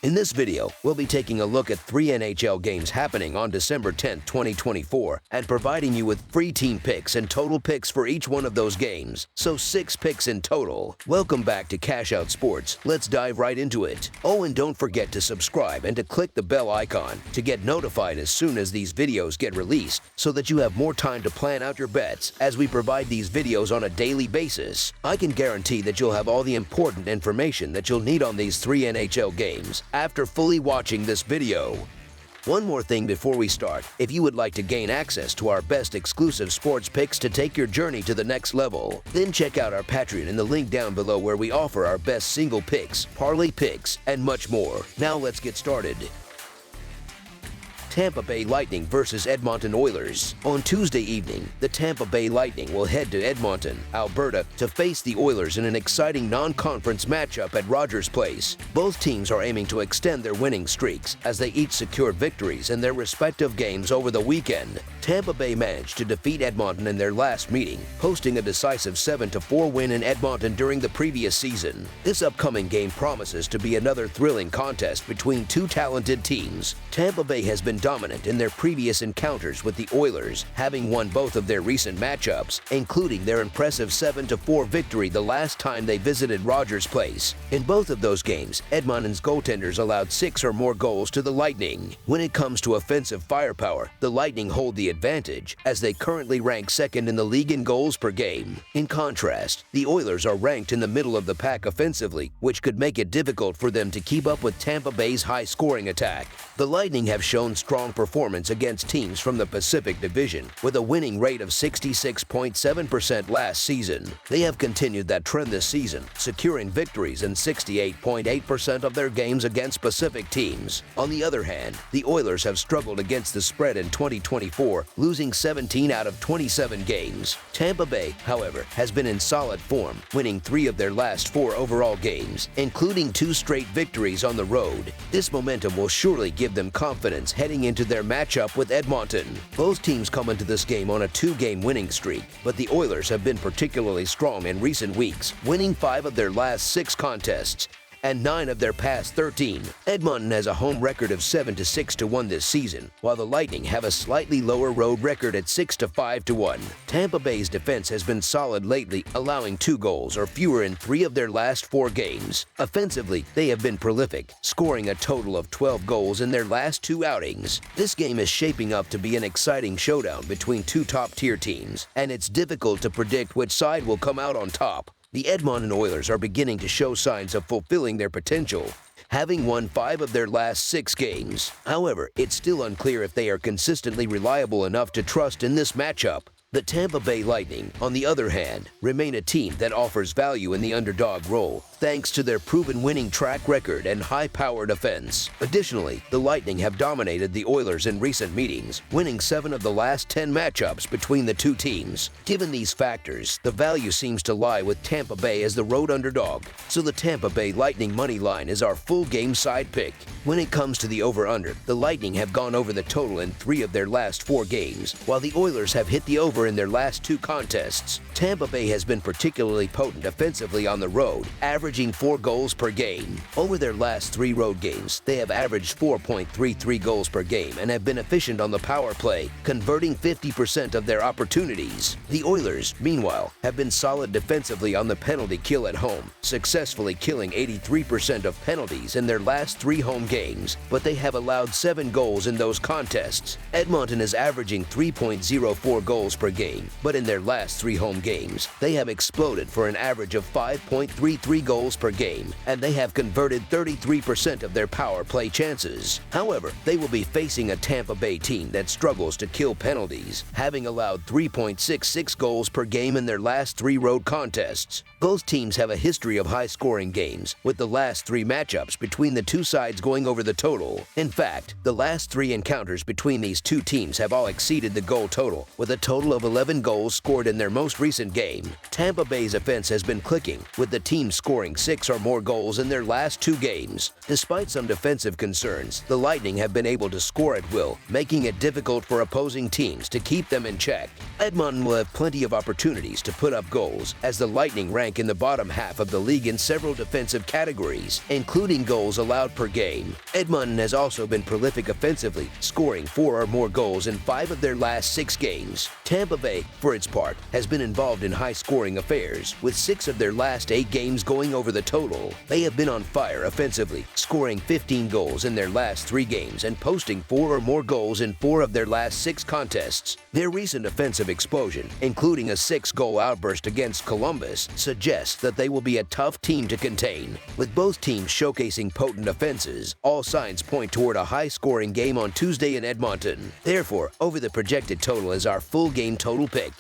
In this video, we'll be taking a look at 3 NHL games happening on December 10, 2024, and providing you with free team picks and total picks for each one of those games, so 6 picks in total. Welcome back to Cash Out Sports. Let's dive right into it. Oh, and don't forget to subscribe and to click the bell icon to get notified as soon as these videos get released, so that you have more time to plan out your bets as we provide these videos on a daily basis. I can guarantee that you'll have all the important information that you'll need on these 3 NHL games after fully watching this video. One more thing before we start: if you would like to gain access to our best exclusive sports picks to take your journey to the next level, then check out our Patreon in the link down below, where we offer our best single picks, parlay picks, and much more. Now let's get started. Tampa Bay Lightning versus Edmonton Oilers. On Tuesday evening, the Tampa Bay Lightning will head to Edmonton, Alberta, to face the Oilers in an exciting non-conference matchup at Rogers Place. Both teams are aiming to extend their winning streaks as they each secured victories in their respective games over the weekend. Tampa Bay managed to defeat Edmonton in their last meeting, posting a decisive 7-4 win in Edmonton during the previous season. This upcoming game promises to be another thrilling contest between two talented teams. Tampa Bay has been dominant in their previous encounters with the Oilers, having won both of their recent matchups, including their impressive 7-4 victory the last time they visited Rogers Place. In both of those games, Edmonton's goaltenders allowed 6 or more goals to the Lightning. When it comes to offensive firepower, the Lightning hold the advantage, as they currently rank second in the league in goals per game. In contrast, the Oilers are ranked in the middle of the pack offensively, which could make it difficult for them to keep up with Tampa Bay's high-scoring attack. The Lightning have shown strong performance against teams from the Pacific Division, with a winning rate of 66.7% last season. They have continued that trend this season, securing victories in 68.8% of their games against Pacific teams. On the other hand, the Oilers have struggled against the spread in 2024, losing 17 out of 27 games. Tampa Bay, however, has been in solid form, winning 3 of their last 4 overall games, including 2 straight victories on the road. This momentum will surely give them confidence heading into their matchup with Edmonton. Both teams come into this game on a 2-game winning streak, but the Oilers have been particularly strong in recent weeks, winning 5 of their last 6 contests and 9 of their past 13. Edmonton has a home record of 7-6-1 this season, while the Lightning have a slightly lower road record at 6-5-1. Tampa Bay's defense has been solid lately, allowing 2 goals or fewer in 3 of their last 4 games. Offensively, they have been prolific, scoring a total of 12 goals in their last 2 outings. This game is shaping up to be an exciting showdown between 2 top-tier teams, and it's difficult to predict which side will come out on top. The Edmonton Oilers are beginning to show signs of fulfilling their potential, having won 5 of their last 6 games. However, it's still unclear if they are consistently reliable enough to trust in this matchup. The Tampa Bay Lightning, on the other hand, remain a team that offers value in the underdog role, thanks to their proven winning track record and high-powered offense. Additionally, the Lightning have dominated the Oilers in recent meetings, winning 7 of the last 10 matchups between the two teams. Given these factors, the value seems to lie with Tampa Bay as the road underdog, so the Tampa Bay Lightning money line is our full game side pick. When it comes to the over-under, the Lightning have gone over the total in 3 of their last 4 games, while the Oilers have hit the over in their last 2 contests. Tampa Bay has been particularly potent offensively on the road, averaging 4 goals per game. Over their last 3 road games, they have averaged 4.33 goals per game and have been efficient on the power play, converting 50% of their opportunities. The Oilers, meanwhile, have been solid defensively on the penalty kill at home, successfully killing 83% of penalties in their last 3 home games, but they have allowed 7 goals in those contests. Edmonton is averaging 3.04 goals per game, but in their last 3 home games, they have exploded for an average of 5.33 goals per game, and they have converted 33% of their power play chances. However, they will be facing a Tampa Bay team that struggles to kill penalties, having allowed 3.66 goals per game in their last 3 road contests. Both teams have a history of high-scoring games, with the last 3 matchups between the two sides going over the total. In fact, the last 3 encounters between these two teams have all exceeded the goal total, with a total of of 11 goals scored in their most recent game. Tampa Bay's offense has been clicking, with the team scoring 6 or more goals in their last 2 games. Despite some defensive concerns, the Lightning have been able to score at will, making it difficult for opposing teams to keep them in check. Edmonton will have plenty of opportunities to put up goals, as the Lightning rank in the bottom half of the league in several defensive categories, including goals allowed per game. Edmonton has also been prolific offensively, scoring 4 or more goals in 5 of their last 6 games. Tampa Bay, for its part, has been involved in high-scoring affairs, with 6 of their last 8 games going over the total. They have been on fire offensively, scoring 15 goals in their last 3 games and posting 4 or more goals in 4 of their last 6 contests. Their recent offensive explosion, including a 6-goal outburst against Columbus, suggests that they will be a tough team to contain. With both teams showcasing potent offenses, all signs point toward a high-scoring game on Tuesday in Edmonton. Therefore, over the projected total is our full game total pick.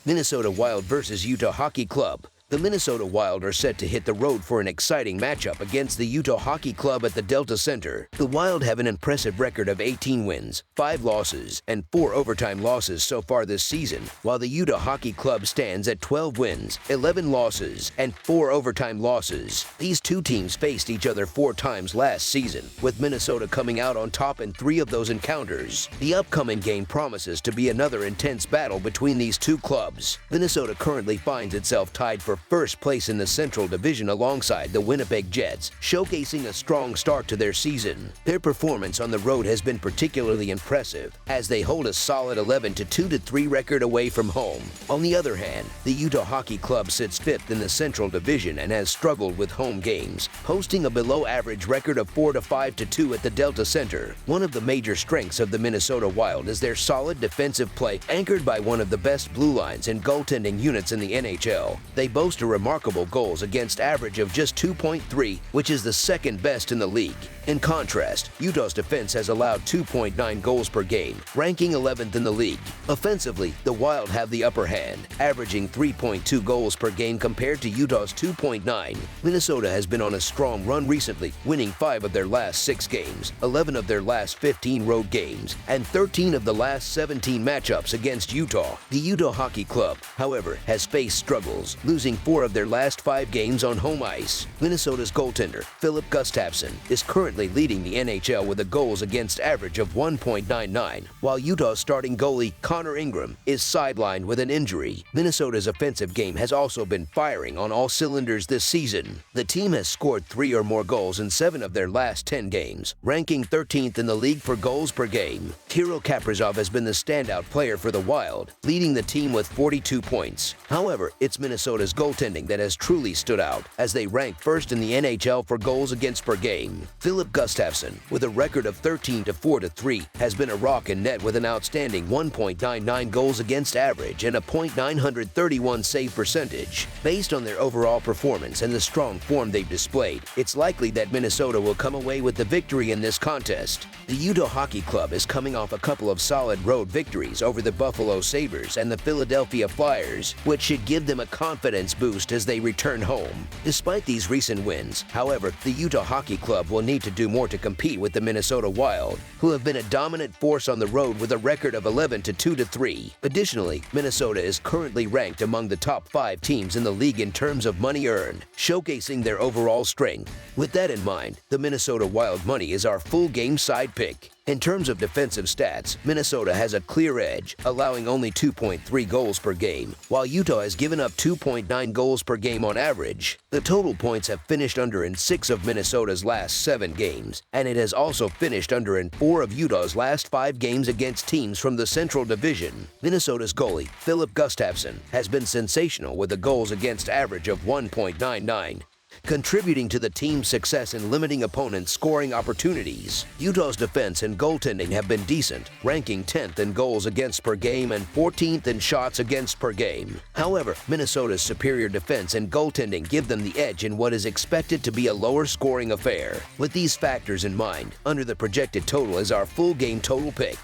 Minnesota Wild versus Utah Hockey Club. The Minnesota Wild are set to hit the road for an exciting matchup against the Utah Hockey Club at the Delta Center. The Wild have an impressive record of 18 wins, 5 losses, and 4 overtime losses so far this season, while the Utah Hockey Club stands at 12 wins, 11 losses, and 4 overtime losses. These two teams faced each other 4 times last season, with Minnesota coming out on top in 3 of those encounters. The upcoming game promises to be another intense battle between these two clubs. Minnesota currently finds itself tied for first place in the Central Division alongside the Winnipeg Jets, showcasing a strong start to their season. Their performance on the road has been particularly impressive, as they hold a solid 11-2-3 record away from home. On the other hand, the Utah Hockey Club sits 5th in the Central Division and has struggled with home games, posting a below-average record of 4-5-2 at the Delta Center. One of the major strengths of the Minnesota Wild is their solid defensive play, anchored by one of the best blue lines and goaltending units in the NHL. They boast a remarkable goals against average of just 2.3, which is the second best in the league. In contrast, Utah's defense has allowed 2.9 goals per game, ranking 11th in the league. Offensively, the Wild have the upper hand, averaging 3.2 goals per game compared to Utah's 2.9. Minnesota has been on a strong run recently, winning 5 of their last 6 games, 11 of their last 15 road games, and 13 of the last 17 matchups against Utah. The Utah Hockey Club, however, has faced struggles, losing 4 of their last 5 games on home ice. Minnesota's goaltender, Filip Gustavsson, is currently leading the NHL with a goals against average of 1.99, while Utah's starting goalie, Connor Ingram, is sidelined with an injury. Minnesota's offensive game has also been firing on all cylinders this season. The team has scored 3 or more goals in 7 of their last 10 games, ranking 13th in the league for goals per game. Kirill Kaprizov has been the standout player for the Wild, leading the team with 42 points. However, it's Minnesota's goaltending that has truly stood out, as they rank first in the NHL for goals against per game. Filip Gustavsson, with a record of 13-4-3, has been a rock in net with an outstanding 1.99 goals against average and a .931 save percentage. Based on their overall performance and the strong form they've displayed, it's likely that Minnesota will come away with the victory in this contest. The Utah Hockey Club is coming off a couple of solid road victories over the Buffalo Sabres and the Philadelphia Flyers, which should give them a confidence boost as they return home. Despite these recent wins, however, the Utah Hockey Club will need to do more to compete with the Minnesota Wild, who have been a dominant force on the road with a record of 11-2-3. Additionally, Minnesota is currently ranked among the top 5 teams in the league in terms of money earned, showcasing their overall strength. With that in mind, the Minnesota Wild money is our full game side pick. In terms of defensive stats, Minnesota has a clear edge, allowing only 2.3 goals per game, while Utah has given up 2.9 goals per game on average. The total points have finished under in 6 of Minnesota's last 7 games, and it has also finished under in 4 of Utah's last 5 games against teams from the Central Division. Minnesota's goalie, Filip Gustavsson, has been sensational with a goals against average of 1.99. contributing to the team's success in limiting opponents' scoring opportunities. Utah's defense and goaltending have been decent, ranking 10th in goals against per game and 14th in shots against per game. However, Minnesota's superior defense and goaltending give them the edge in what is expected to be a lower-scoring affair. With these factors in mind, under the projected total is our full game total pick.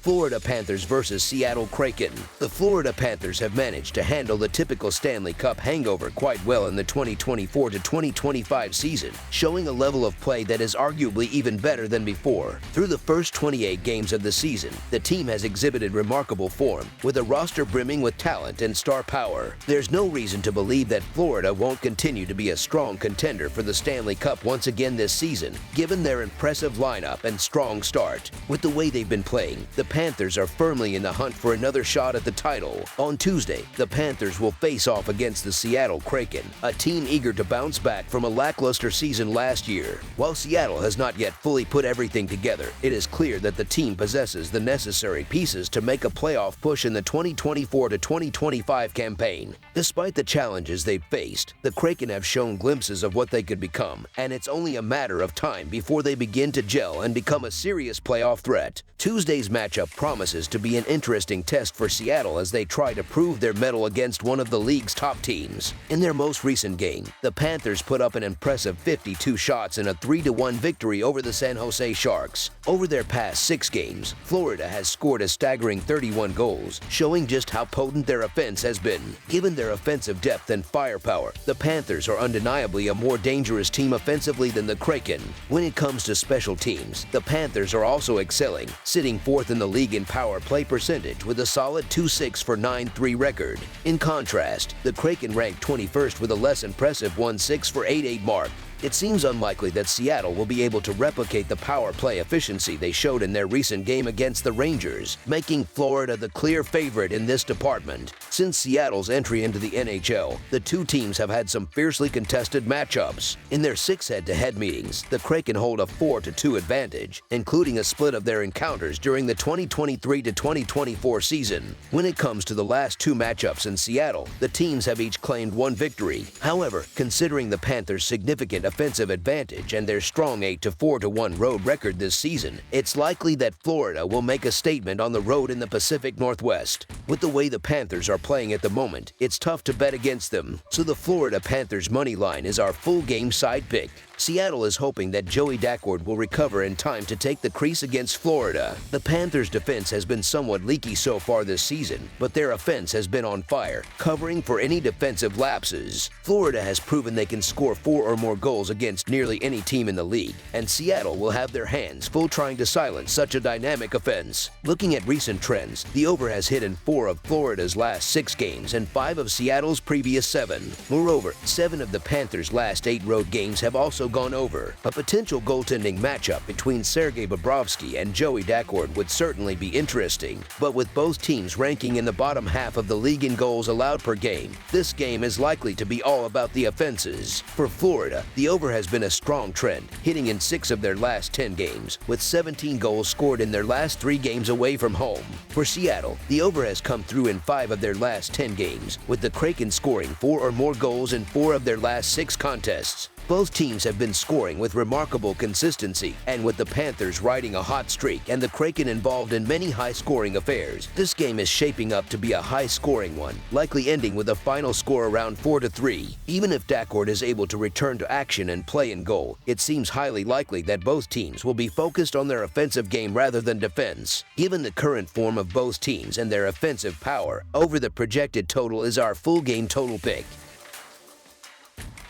Florida Panthers versus Seattle Kraken. The Florida Panthers have managed to handle the typical Stanley Cup hangover quite well in the 2024 to 2025 season, showing a level of play that is arguably even better than before. Through the first 28 games of the season, the team has exhibited remarkable form, with a roster brimming with talent and star power. There's no reason to believe that Florida won't continue to be a strong contender for the Stanley Cup once again this season, given their impressive lineup and strong start. With the way they've been playing, the Panthers are firmly in the hunt for another shot at the title. On Tuesday, the Panthers will face off against the Seattle Kraken, a team eager to bounce back from a lackluster season last year. While Seattle has not yet fully put everything together, it is clear that the team possesses the necessary pieces to make a playoff push in the 2024 to 2025 campaign. Despite the challenges they've faced, the Kraken have shown glimpses of what they could become, and it's only a matter of time before they begin to gel and become a serious playoff threat. Tuesday's matchup promises to be an interesting test for Seattle as they try to prove their mettle against one of the league's top teams. In their most recent game, the Panthers put up an impressive 52 shots in a 3-1 victory over the San Jose Sharks. Over their past 6 games, Florida has scored a staggering 31 goals, showing just how potent their offense has been. Given their offensive depth and firepower, the Panthers are undeniably a more dangerous team offensively than the Kraken. When it comes to special teams, the Panthers are also excelling, sitting 4th in the league in power play percentage with a solid 2-6 for 9-3 record. In contrast, the Kraken ranked 21st with a less impressive 1-6 for 8-8 mark. It seems unlikely that Seattle will be able to replicate the power play efficiency they showed in their recent game against the Rangers, making Florida the clear favorite in this department. Since Seattle's entry into the NHL, the two teams have had some fiercely contested matchups. In their 6 head-to-head meetings, the Kraken hold a 4-2 advantage, including a split of their encounters during the 2023 to 2024 season. When it comes to the last 2 matchups in Seattle, the teams have each claimed 1 victory. However, considering the Panthers' significant offensive advantage and their strong 8-4-1 road record this season, it's likely that Florida will make a statement on the road in the Pacific Northwest. With the way the Panthers are playing at the moment, it's tough to bet against them, so the Florida Panthers money line is our full game side pick. Seattle is hoping that Joey Daccord will recover in time to take the crease against Florida. The Panthers' defense has been somewhat leaky so far this season, but their offense has been on fire, covering for any defensive lapses. Florida has proven they can score 4 or more goals against nearly any team in the league, and Seattle will have their hands full trying to silence such a dynamic offense. Looking at recent trends, the over has hit in 4 of Florida's last 6 games and 5 of Seattle's previous 7. Moreover, 7 of the Panthers' last 8 road games have also gone over. A potential goaltending matchup between Sergei Bobrovsky and Joey Daccord would certainly be interesting, but with both teams ranking in the bottom half of the league in goals allowed per game, this game is likely to be all about the offenses. For Florida, the over has been a strong trend, hitting in 6 of their last 10 games, with 17 goals scored in their last 3 games away from home. For Seattle, the over has come through in 5 of their last 10 games, with the Kraken scoring 4 or more goals in 4 of their last 6 contests. Both teams have been scoring with remarkable consistency, and with the Panthers riding a hot streak and the Kraken involved in many high-scoring affairs, this game is shaping up to be a high-scoring one, likely ending with a final score around 4-3. Even if Daccord is able to return to action and play in goal, it seems highly likely that both teams will be focused on their offensive game rather than defense. Given the current form of both teams and their offensive power, over the projected total is our full game total pick.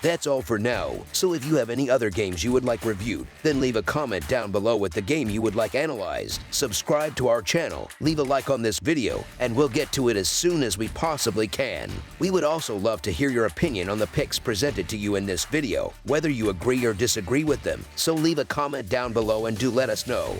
That's all for now, so if you have any other games you would like reviewed, then leave a comment down below with the game you would like analyzed. Subscribe to our channel, leave a like on this video, and we'll get to it as soon as we possibly can. We would also love to hear your opinion on the picks presented to you in this video, whether you agree or disagree with them, so leave a comment down below and do let us know.